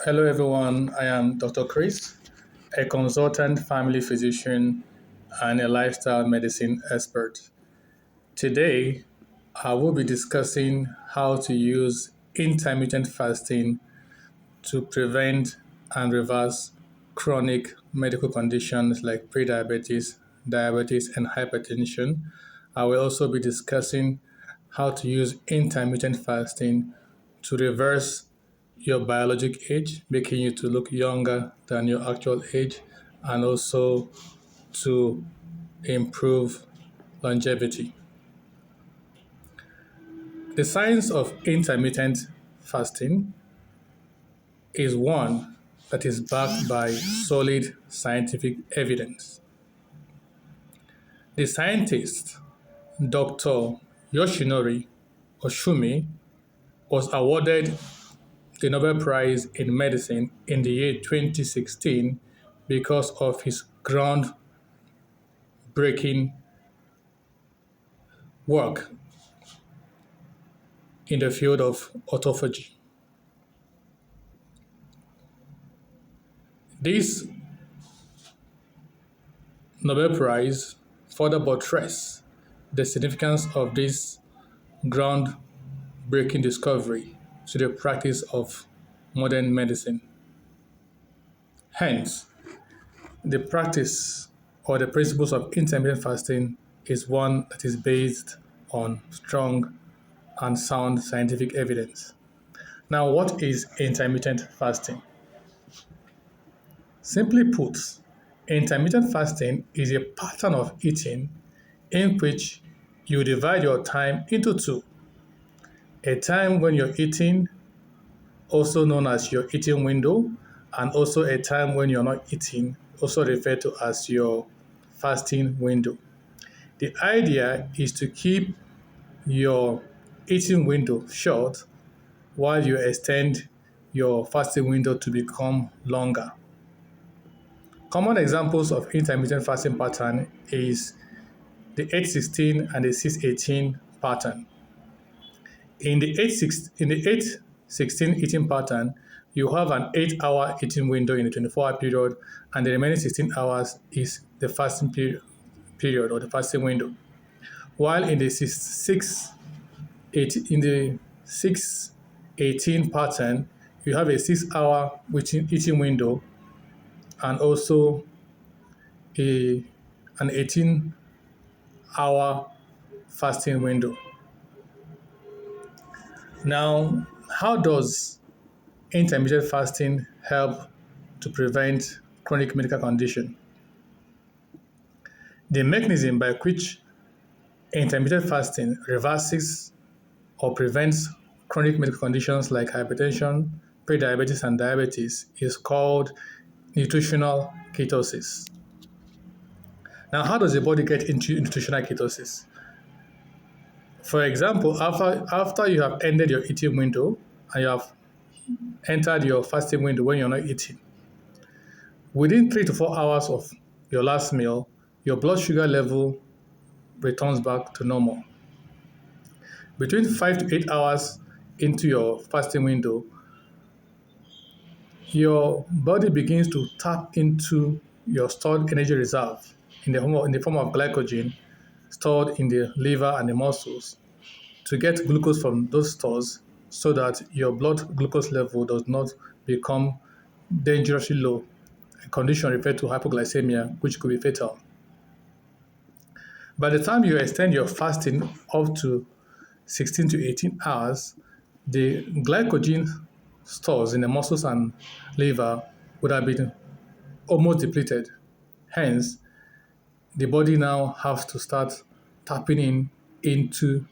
Hello, everyone. I am Dr. Chris, a consultant family physician and a lifestyle medicine expert. Today, I will be discussing how to use intermittent fasting to prevent and reverse chronic medical conditions like prediabetes, diabetes, and hypertension. I will also be discussing how to use intermittent fasting to reverse your biologic age, making you to look younger than your actual age, and also to improve longevity. The science of intermittent fasting is one that is backed by solid scientific evidence. The scientist, Dr. Yoshinori Oshumi, was awarded the Nobel Prize in Medicine in the year 2016 because of his groundbreaking work in the field of autophagy. This Nobel Prize further buttresses the significance of this groundbreaking discovery to the practice of modern medicine. Hence, the practice or the principles of intermittent fasting is one that is based on strong and sound scientific evidence. Now, what is intermittent fasting? Simply put, intermittent fasting is a pattern of eating in which you divide your time into two. A time when you're eating, also known as your eating window, and also a time when you're not eating, also referred to as your fasting window. The idea is to keep your eating window short while you extend your fasting window to become longer. Common examples of intermittent fasting pattern is the 8-16 and the 6-18 pattern. In the 8-16 eating pattern, you have an 8-hour eating window in the 24-hour period, and the remaining 16 hours is the fasting period or the fasting window. While in the 6-18 pattern, you have a 6-hour eating window and also an 18-hour fasting window. Now, how does intermittent fasting help to prevent chronic medical condition? The mechanism by which intermittent fasting reverses or prevents chronic medical conditions like hypertension, prediabetes, and diabetes is called nutritional ketosis. Now, how does the body get into nutritional ketosis? For example, after you have ended your eating window and you have entered your fasting window when you're not eating, within 3 to 4 hours of your last meal, your blood sugar level returns back to normal. Between 5 to 8 hours into your fasting window, your body begins to tap into your stored energy reserve in the form of glycogen stored in the liver and the muscles to get glucose from those stores so that your blood glucose level does not become dangerously low, a condition referred to hypoglycemia, which could be fatal. By the time you extend your fasting up to 16 to 18 hours, the glycogen stores in the muscles and liver would have been almost depleted. Hence, the body now has to start tapping into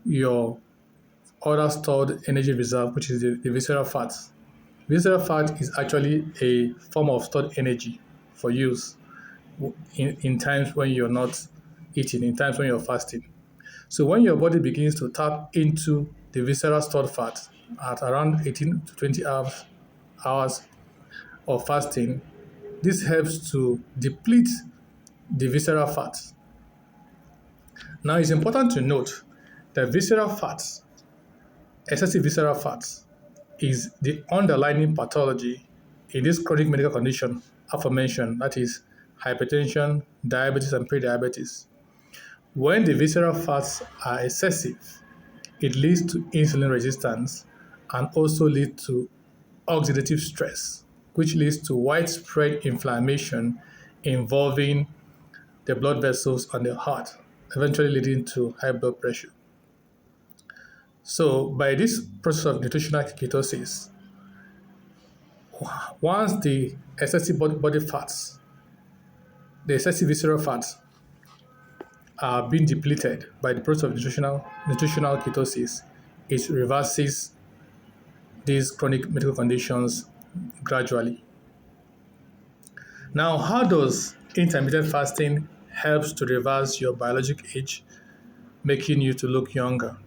your other stored energy reserve, which is the visceral fat. Visceral fat is actually a form of stored energy for use in times when you're not eating, in times when you're fasting. So when your body begins to tap into the visceral stored fat at around 18 to 20 hours of fasting, this helps to deplete the visceral fat. Now it's important to note that visceral fats, excessive visceral fats, is the underlying pathology in this chronic medical condition aforementioned, that is hypertension, diabetes, and prediabetes. When the visceral fats are excessive, it leads to insulin resistance and also leads to oxidative stress, which leads to widespread inflammation involving the blood vessels and the heart, eventually leading to high blood pressure. So, by this process of nutritional ketosis, once the excessive body fats, the excessive visceral fats are being depleted by the process of nutritional ketosis, it reverses these chronic medical conditions gradually. Now, how does intermittent fasting helps to reverse your biologic age, making you to look younger?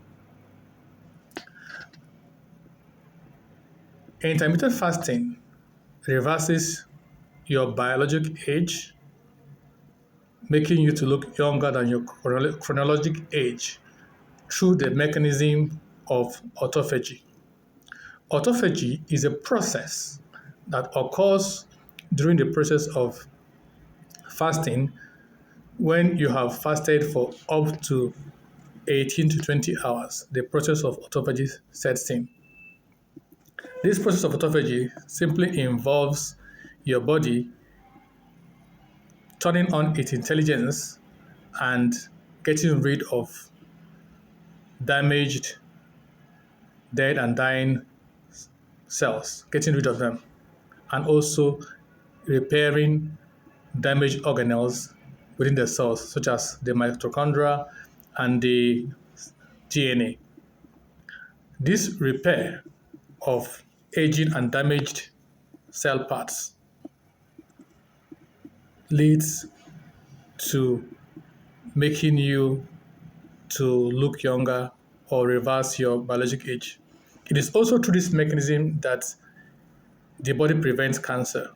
Intermittent fasting reverses your biologic age, making you to look younger than your chronologic age through the mechanism of autophagy. Autophagy is a process that occurs during the process of fasting when you have fasted for up to 18 to 20 hours. The process of autophagy sets in. This process of autophagy simply involves your body turning on its intelligence and getting rid of damaged, dead, and dying cells, getting rid of them, and also repairing damaged organelles within the cells, such as the mitochondria and the DNA. This repair of aging and damaged cell parts leads to making you to look younger or reverse your biologic age. It is also through this mechanism that the body prevents cancer.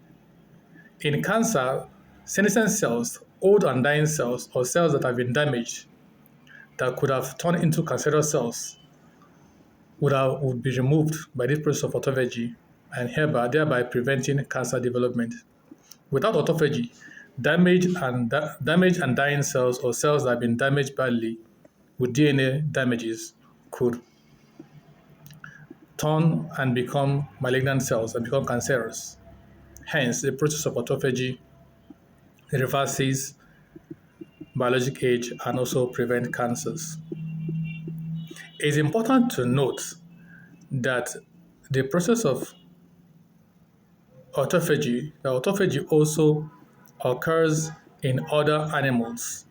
In cancer, senescent cells, old and dying cells, or cells that have been damaged that could have turned into cancerous cells would be removed by this process of autophagy and thereby preventing cancer development. Without autophagy, damaged and dying cells or cells that have been damaged badly with DNA damages could turn and become malignant cells and become cancerous. Hence, the process of autophagy reverses biologic age and also prevent cancers. It's important to note that the process of autophagy also occurs in other animals,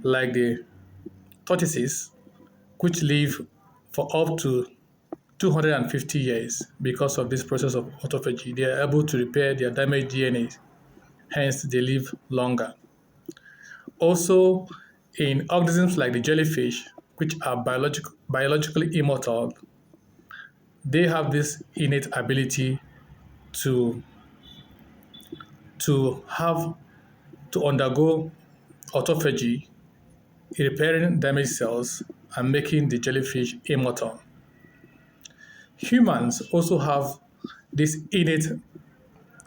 like the tortoises, which live for up to 250 years because of this process of autophagy. They are able to repair their damaged DNA, hence they live longer. Also, in organisms like the jellyfish, which are biologically immortal, they have this innate ability to have to undergo autophagy, repairing damaged cells and making the jellyfish immortal. Humans also have this innate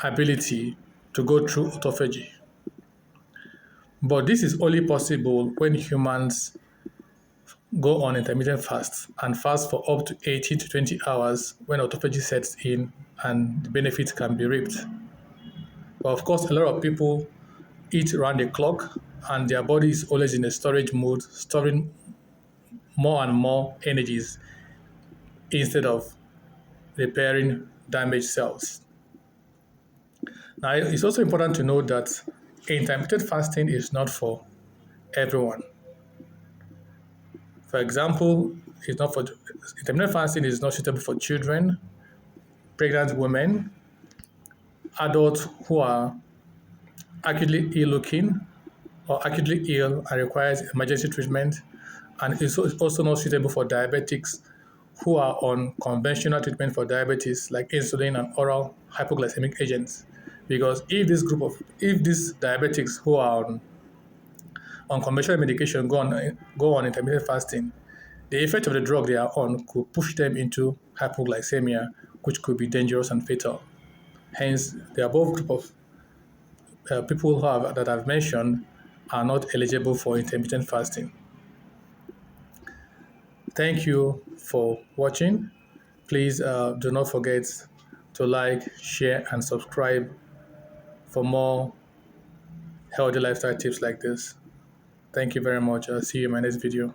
ability to go through autophagy. But this is only possible when humans go on intermittent fasts and fast for up to 18 to 20 hours when autophagy sets in and the benefits can be reaped. But of course, a lot of people eat around the clock and their body is always in a storage mode, storing more and more energies instead of repairing damaged cells. Now, it's also important to note that intermittent fasting is not for everyone. For example, intermittent fasting is not suitable for children, pregnant women, adults who are acutely ill-looking or acutely ill and requires emergency treatment, and is also not suitable for diabetics who are on conventional treatment for diabetes like insulin and oral hypoglycemic agents. Because if these diabetics who are on conventional medication go on intermittent fasting, The effect of the drug they are on could push them into hypoglycemia, which could be dangerous and fatal. Hence, the above group of people that I've mentioned are not eligible for intermittent fasting. Thank you for watching. Please do not forget to like, share, and subscribe for more healthy lifestyle tips like this. Thank you very much. I'll see you in my next video.